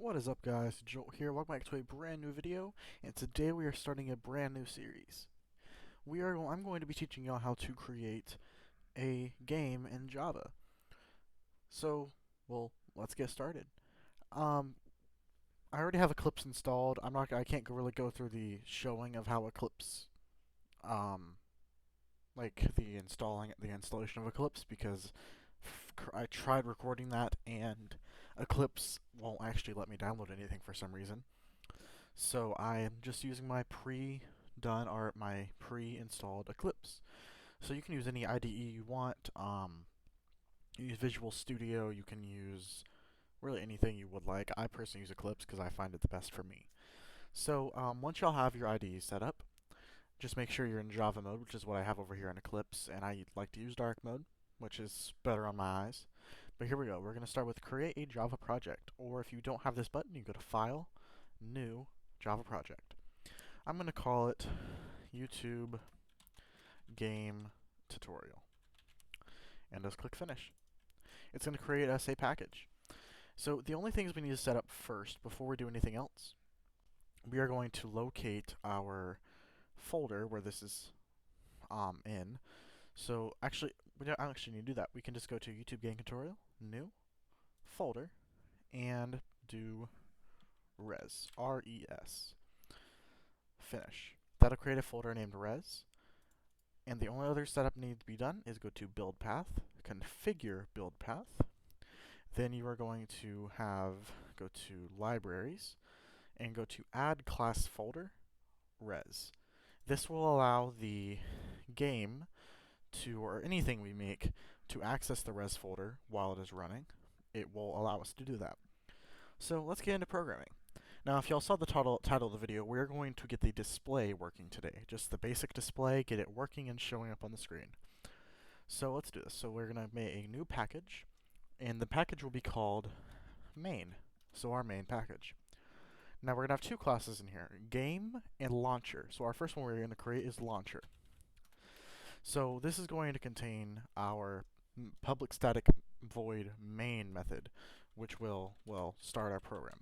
What is up, guys? Jolt here. Welcome back to a brand new video, and today we are starting a brand new series. I'm going to be teaching y'all how to create a game in Java. Let's get started. Um, I already have Eclipse installed. I can't really go through the showing of how Eclipse, like the installation of Eclipse because I tried recording that and Eclipse won't actually let me download anything for some reason. So I am just using my pre-done or my pre-installed Eclipse. So you can use any IDE you want. You use Visual Studio. You can use really anything you would like. I personally use Eclipse because I find it the best for me. So once y'all have your IDE set up, just make sure you're in Java mode, which is what I have over here in Eclipse, and I like to use dark mode, which is better on my eyes. But here we go. We're going to start with create a Java project, or if you don't have this button, you go to File, New, Java project. I'm going to call it YouTube Game Tutorial, and just click Finish. It's going to create us a package. So the only things we need to set up first before we do anything else, we are going to locate our folder where this is in. So actually, we don't actually need to do that. We can just go to YouTube Game Tutorial, New, Folder, and do res, R-E-S, finish. That'll create a folder named res, and the only other setup needs to be done is go to build path, configure build path, then you are going to go to libraries, and go to add class folder, res. This will allow the game or anything we make, to access the res folder while it is running. It will allow us to do that. So let's get into programming. Now, if y'all saw the title of the video, we're going to get the display working today. Just the basic display, get it working and showing up on the screen. So let's do this. So we're going to make a new package, and the package will be called main. So our main package. Now we're going to have two classes in here, game and launcher. So our first one we're going to create is launcher. So this is going to contain our public static void main method, which will start our program.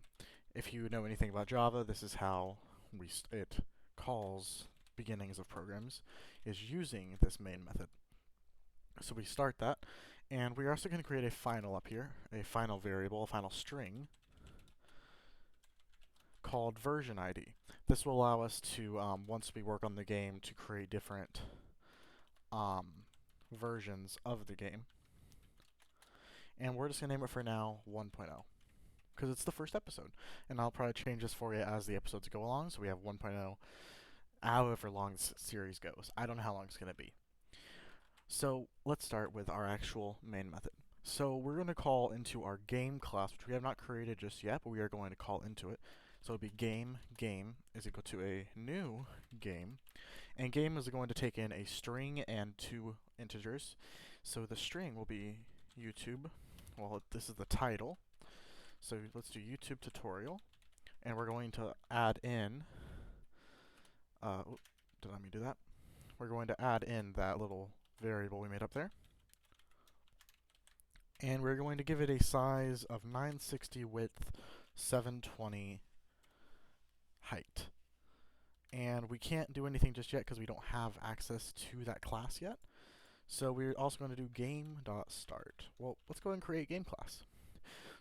If you know anything about Java, this is how it calls beginnings of programs, is using this main method. So we start that, and we're also going to create a final up here, a final variable, a final string, called version ID. This will allow us to, once we work on the game, to create different versions of the game. And we're just going to name it for now 1.0, because it's the first episode. And I'll probably change this for you as the episodes go along, so we have 1.0 however long this series goes. I don't know how long it's going to be. So let's start with our actual main method. So we're going to call into our game class, which we have not created just yet, but we are going to call into it. So it'll be game is equal to a new game, and game is going to take in a string and two integers. So the string will be YouTube. Well, this is the title. So let's do YouTube tutorial, and we're going to add in. Did let me do that? We're going to add in that little variable we made up there, and we're going to give it a size of 960 width, 720 height. And we can't do anything just yet because we don't have access to that class yet. So we're also going to do game.start. Well, let's go ahead and create game class.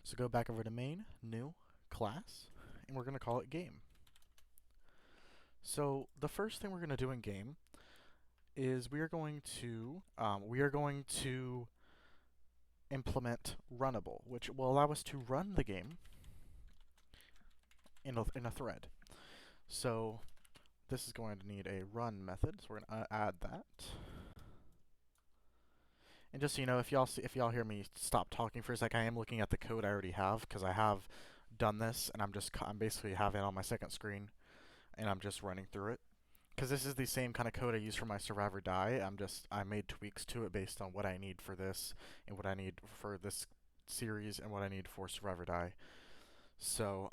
So go back over to main, new, class, and we're going to call it game. So the first thing we're going to do in game is we are going to implement runnable, which will allow us to run the game in a thread. So this is going to need a run method, so we're going to add that. And just so you know, if y'all hear me stop talking for a sec, I am looking at the code I already have because I have done this, and I'm basically having it on my second screen, and I'm just running through it. Because this is the same kind of code I use for my Survive or Die. I made tweaks to it based on what I need for this, and what I need for this series, and what I need for Survive or Die. So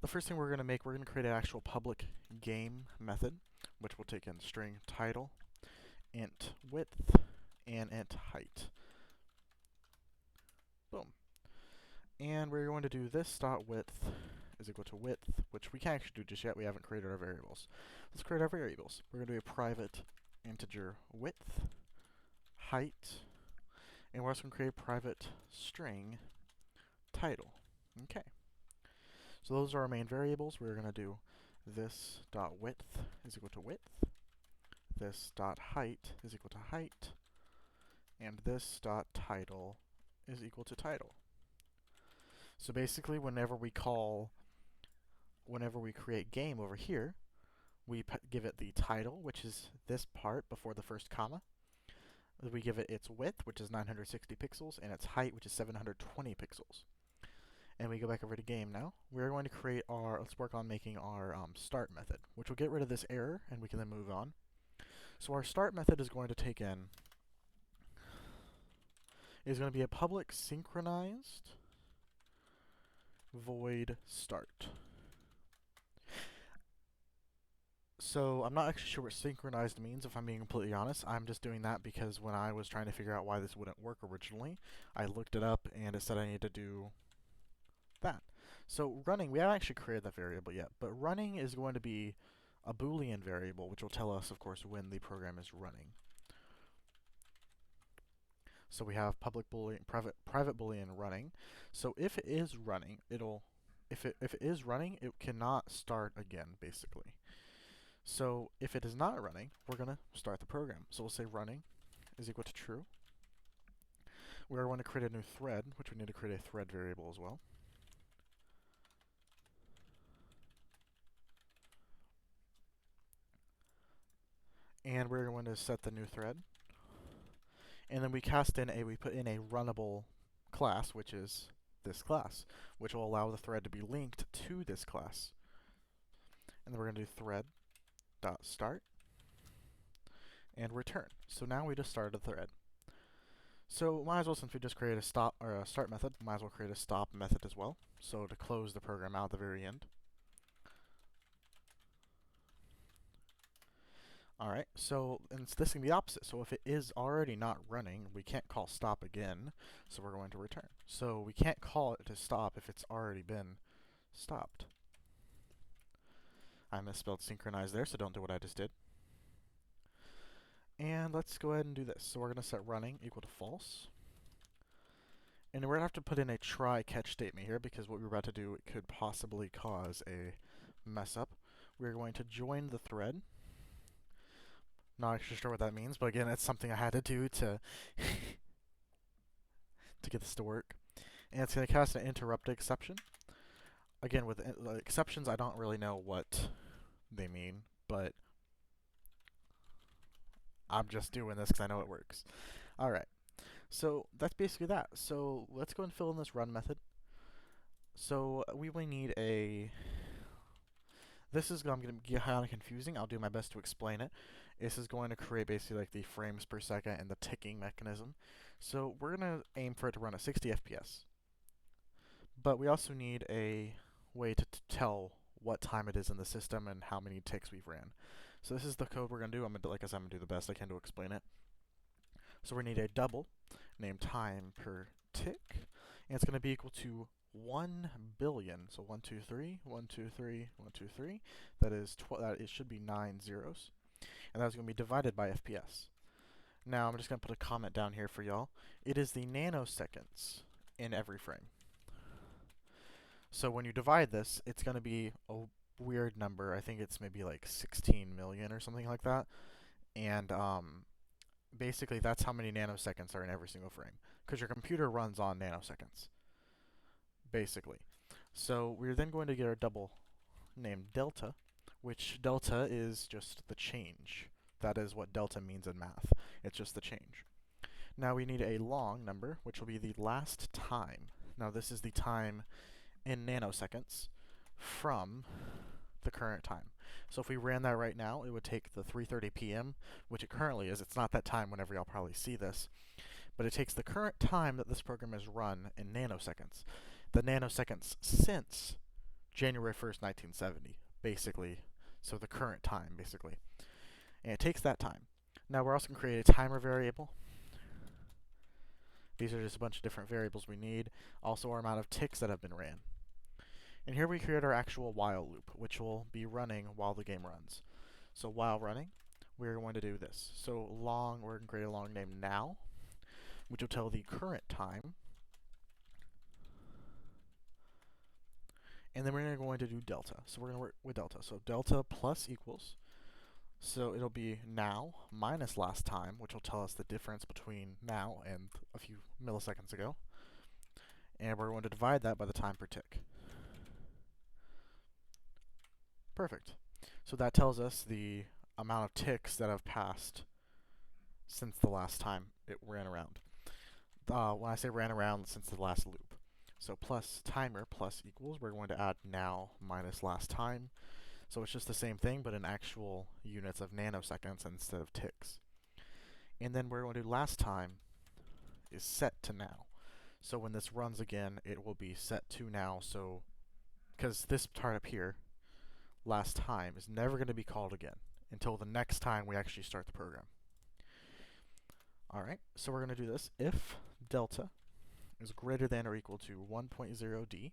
the first thing we're going to create an actual public game method, which will take in string title, int width, and int height. Boom. And we're going to do this dot width is equal to width, which we can't actually do just yet. We haven't created our variables. Let's create our variables. We're going to do a private integer width, height, and we're also going to create a private string title. Okay. So those are our main variables. We're going to do this dot width is equal to width, this dot height is equal to height, and this dot title is equal to title. So basically, whenever we create game over here, we give it the title, which is this part before the first comma. We give it its width, which is 960 pixels, and its height, which is 720 pixels. And we go back over to game now. We're going to create let's work on making our start method, which will get rid of this error, and we can then move on. So our start method is going to is going to be a public synchronized void start. So I'm not actually sure what synchronized means, if I'm being completely honest. I'm just doing that because when I was trying to figure out why this wouldn't work originally, I looked it up and it said I need to do that. So running, we haven't actually created that variable yet, but running is going to be a Boolean variable, which will tell us, of course, when the program is running. So we have public Boolean, private Boolean running. So if it is running, if it is running, it cannot start again, basically. So if it is not running, we're going to start the program. So we'll say running is equal to true. We're going to create a new thread, which we need to create a thread variable as well. And we're going to set the new thread. And then we put in a runnable class, which is this class, which will allow the thread to be linked to this class. And then we're going to do thread.start and return. So now we just started the thread. So might as well, since we just created a stop or a start method, might as well create a stop method as well. So to close the program out at the very end. Alright, so and this can be the opposite. So if it is already not running, we can't call stop again, so we're going to return. So we can't call it to stop if it's already been stopped. I misspelled synchronize there, so don't do what I just did. And let's go ahead and do this. So we're going to set running equal to false. And we're going to have to put in a try catch statement here, because what we're about to do could possibly cause a mess up. We're going to join the thread. Not actually sure what that means, but again, it's something I had to do to to get this to work. And it's going to cast an interrupt exception. Again, with exceptions, I don't really know what they mean, but I'm just doing this because I know it works. Alright, so that's basically that. So let's go and fill in this run method. So we will need this is going to get kind of confusing. I'll do my best to explain it. This is going to create basically like the frames per second and the ticking mechanism. So we're going to aim for it to run at 60 FPS. But we also need a way to tell what time it is in the system and how many ticks we've ran. So this is the code we're going to do. Like I said, I'm going to do the best I can to explain it. So we need a double named time per tick, and it's going to be equal to 1 billion. So 1, 2, 3, 1, 2, 3, 1, 2, 3. That is it should be 9 zeros, and that's going to be divided by FPS. Now I'm just going to put a comment down here for y'all. It is the nanoseconds in every frame. So when you divide this, it's going to be a weird number. I think it's maybe like 16 million or something like that. And basically that's how many nanoseconds are in every single frame, because your computer runs on nanoseconds, basically. So we're then going to get our double named delta, which delta is just the change. That is what delta means in math. It's just the change. Now we need a long number, which will be the last time. Now this is the time in nanoseconds from the current time. So if we ran that right now, it would take the 3:30 p.m., which it currently is. It's not that time whenever y'all probably see this, but it takes the current time that this program is run in nanoseconds. The nanoseconds since January 1st, 1970, basically. So the current time, basically. And it takes that time. Now we're also going to create a timer variable. These are just a bunch of different variables we need. Also our amount of ticks that have been ran. And here we create our actual while loop, which will be running while the game runs. So while running, we're going to do this. So long, we're going to create a long name now, which will tell the current time. And then we're going to do delta. So we're going to work with delta. So delta plus equals. So it'll be now minus last time, which will tell us the difference between now and a few milliseconds ago. And we're going to divide that by the time per tick. Perfect. So that tells us the amount of ticks that have passed since the last time it ran around. When I say ran around, since the last loop. So plus timer plus equals, we're going to add now minus last time. So it's just the same thing, but in actual units of nanoseconds instead of ticks. And then we're going to do last time is set to now. So when this runs again, it will be set to now. So, because this part up here, last time, is never going to be called again until the next time we actually start the program. Alright, so we're going to do this if delta is greater than or equal to 1.0d,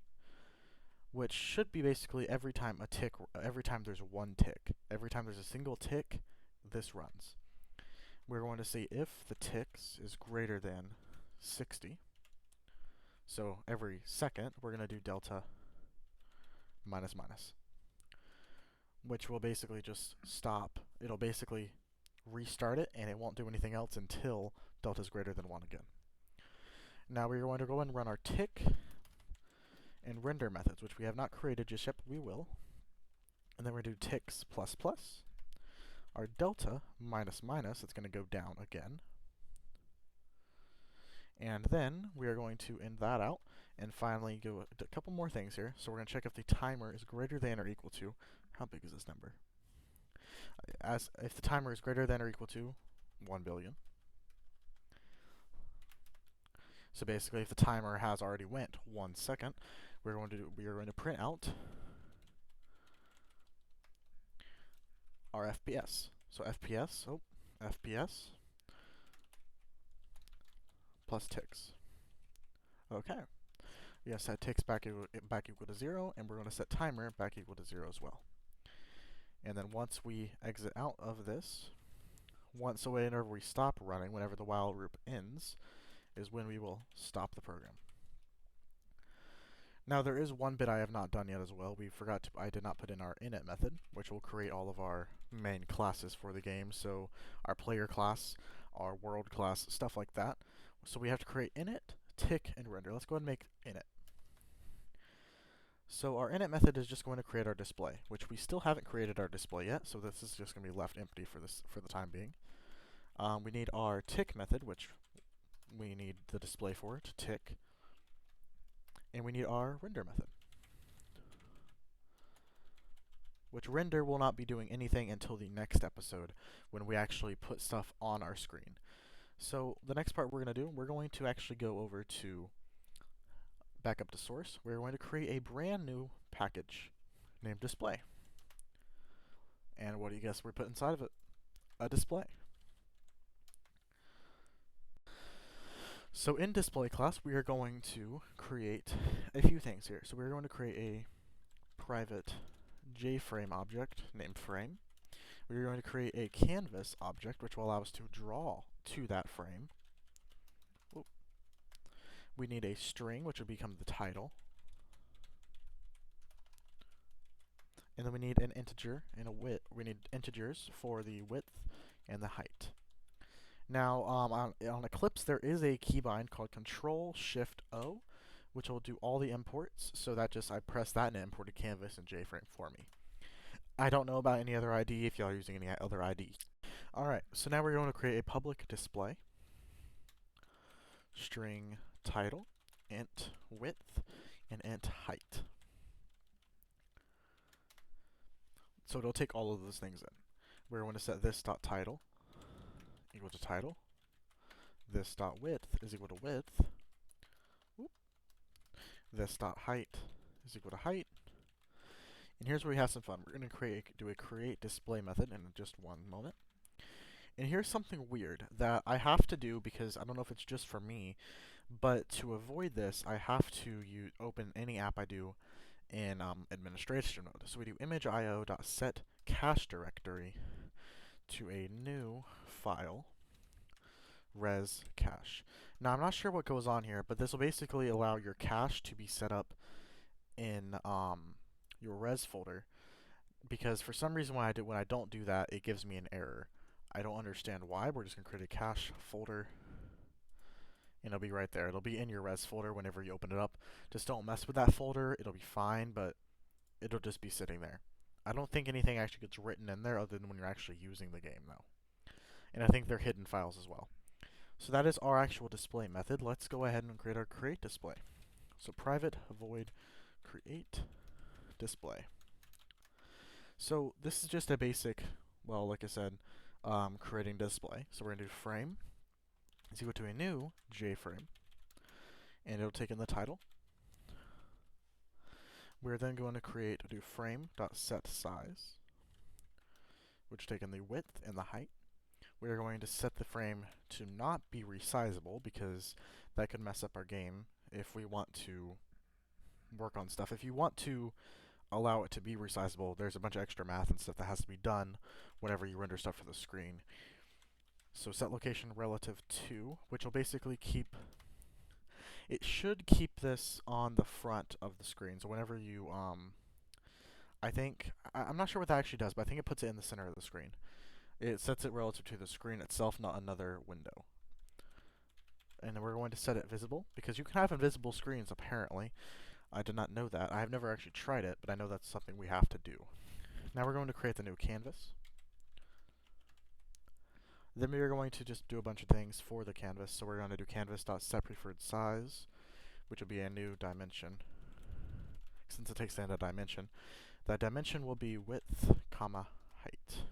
which should be basically every time there's one tick. Every time there's a single tick, this runs. We're going to say if the ticks is greater than 60. So every second, we're going to do delta minus minus, which will basically just stop. It'll basically restart it, and it won't do anything else until delta is greater than 1 again. Now we're going to go and run our tick and render methods, which we have not created just yet, but we will. And then we're going to do ticks plus plus. Our delta minus minus, it's going to go down again. And then we are going to end that out and finally go a couple more things here. So we're going to check if the timer is greater than or equal to, how big is this number? If the timer is greater than or equal to 1 billion. So basically, if the timer has already went 1 second, we are going to print out our FPS. So FPS plus ticks. Okay. We have set ticks back equal to 0, and we're going to set timer back equal to 0 as well. And then once we exit out of this, so whenever we stop running, whenever the while loop ends, is when we will stop the program. Now there is one bit I have not done yet as well. I did not put in our init method, which will create all of our main classes for the game. So our player class, our world class, stuff like that. So we have to create init, tick, and render. Let's go ahead and make init. So our init method is just going to create our display, which we still haven't created our display yet, so this is just going to be left empty for the time being. We need our tick method, which we need the display for to tick, and we need our render method, which render will not be doing anything until the next episode when we actually put stuff on our screen. So the next part we're going to actually go over to back up to source. We're going to create a brand new package named display. And what do you guess we put inside of it? A display. So in display class, we are going to create a few things here. So we're going to create a private JFrame object named frame. We're going to create a canvas object, which will allow us to draw to that frame. We need a string, which will become the title. And then we need an integer and a width. We need integers for the width and the height. Now, on Eclipse, there is a keybind called Control-Shift-O, which will do all the imports. So that I press that and it imported canvas and JFrame for me. I don't know about any other ID if y'all are using any other ID. Alright, so now we're going to create a public display. String title, int width, and int height. So it'll take all of those things in. We're going to set this.title equal to title. This.width is equal to width. This.height is equal to height. And here's where we have some fun. We're going to do a create display method in just one moment. And here's something weird that I have to do because I don't know if it's just for me, But to avoid this, I have to open any app I do in administration mode. So we do image.io.set cache directory to a new file, res cache. Now I'm not sure what goes on here, but this will basically allow your cache to be set up in your res folder, because for some reason when I don't do that, it gives me an error. I don't understand why. We're just gonna create a cache folder, and it'll be right there. It'll be in your res folder whenever you open it up. Just don't mess with that folder. It'll be fine, but it'll just be sitting there. I don't think anything actually gets written in there other than when you're actually using the game, though. And I think they're hidden files as well. So that is our actual display method. Let's go ahead and create our create display. So private void create display. So this is just a basic, well, like I said, creating display. So we're going to do frame is equal to a new JFrame, and it'll take in the title. We're then going to do frame.setSize, which take in the width and the height. We're going to set the frame to not be resizable, because that could mess up our game if we want to work on stuff. If you want to allow it to be resizable, there's a bunch of extra math and stuff that has to be done whenever you render stuff for the screen. So set location relative to, which will basically it should keep this on the front of the screen. So whenever you, I'm not sure what that actually does, but I think it puts it in the center of the screen. It sets it relative to the screen itself, not another window. And then we're going to set it visible, because you can have invisible screens apparently. I did not know that. I have never actually tried it, but I know that's something we have to do. Now we're going to create the new canvas. Then we are going to just do a bunch of things for the canvas. So we're going to do canvas.setPreferredSize, which will be a new dimension. Since it takes in a dimension, that dimension will be width, comma, height.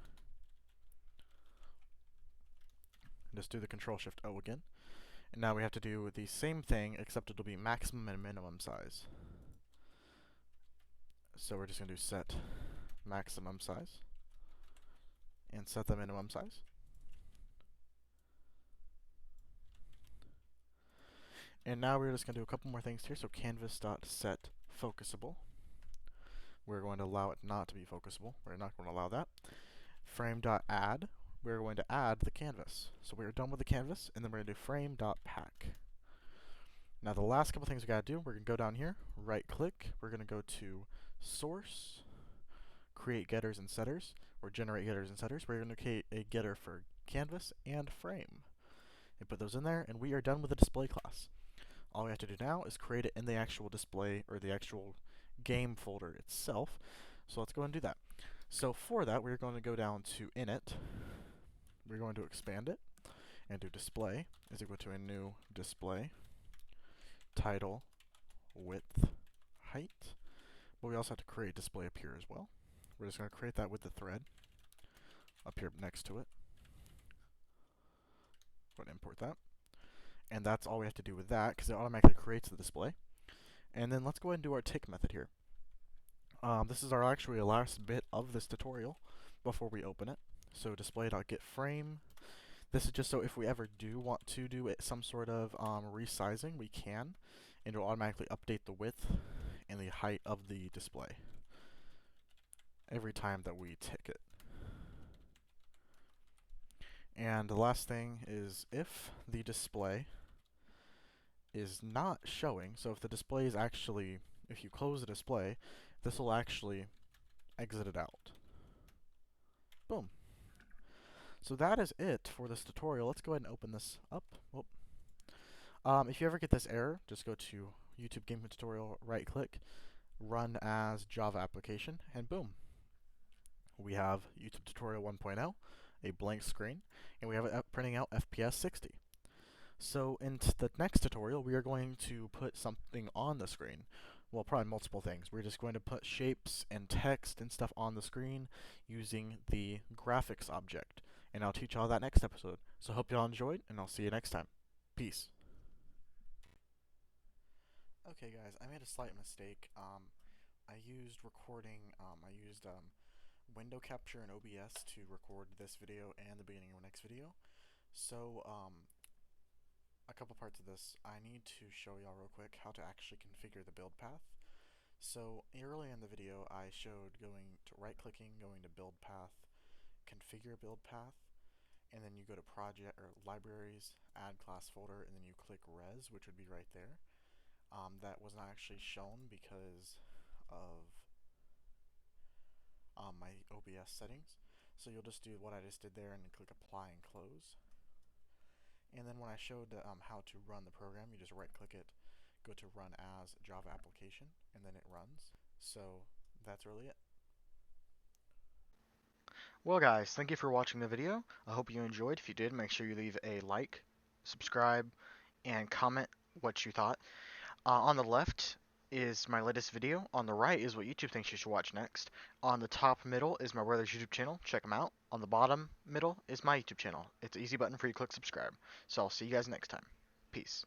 Just do the Control-Shift-O again. And now we have to do the same thing, except it'll be maximum and minimum size. So we're just going to do set maximum size and set the minimum size. And now we're just going to do a couple more things here. So canvas.setFocusable. We're going to allow it not to be focusable. We're not going to allow that. Frame.add. We're going to add the canvas. So we're done with the canvas, and then we're going to do frame.pack. Now the last couple things we got to do, we're going to go down here, right click, we're going to go to source, create getters and setters, or generate getters and setters. We're going to create a getter for canvas and frame. And put those in there, and we are done with the display class. All we have to do now is create it in the actual display, or the actual game folder itself. So let's go and do that. So for that, we're going to go down to init. We're going to expand it and do display is equal to a new display, title, width, height. But we also have to create display up here as well. We're just going to create that with the thread up here next to it. Go ahead and import that. And that's all we have to do with that, because it automatically creates the display. And then let's go ahead and do our tick method here. This is our actually last bit of this tutorial before we open it. So display.getFrame. This is just so if we ever do want to do some sort of resizing, we can, and it will automatically update the width and the height of the display every time that we tick it. And the last thing is if the display is not showing, so if the display is actually, if you close the display, this will actually exit it out. Boom. So that is it for this tutorial. Let's go ahead and open this up. If you ever get this error, just go to YouTube Game Tutorial, right click, run as Java application, and boom. We have YouTube Tutorial 1.0, a blank screen, and we have it printing out FPS 60. So in the next tutorial, we are going to put something on the screen. Well, probably multiple things. We're just going to put shapes and text and stuff on the screen using the graphics object. And I'll teach you all that next episode. So hope y'all enjoyed, and I'll see you next time. Peace. Okay guys, I made a slight mistake. I used window capture and OBS to record this video and the beginning of our next video. So a couple parts of this, I need to show y'all real quick how to actually configure the build path. So early in the video, I showed going to right-clicking, going to build path, configure build path, and then you go to project or libraries, add class folder, and then you click res, which would be right there. That was not actually shown because of my OBS settings. So you'll just do what I just did there and click apply and close. And then when I showed how to run the program, you just right click it, go to run as Java application, and then it runs. So that's really it. Well, guys, thank you for watching the video. I hope you enjoyed. If you did, make sure you leave a like, subscribe, and comment what you thought. On the left is my latest video. On the right is what YouTube thinks you should watch next. On the top middle is my brother's YouTube channel. Check him out. On the bottom middle is my YouTube channel. It's an easy button for you to click subscribe. So I'll see you guys next time. Peace.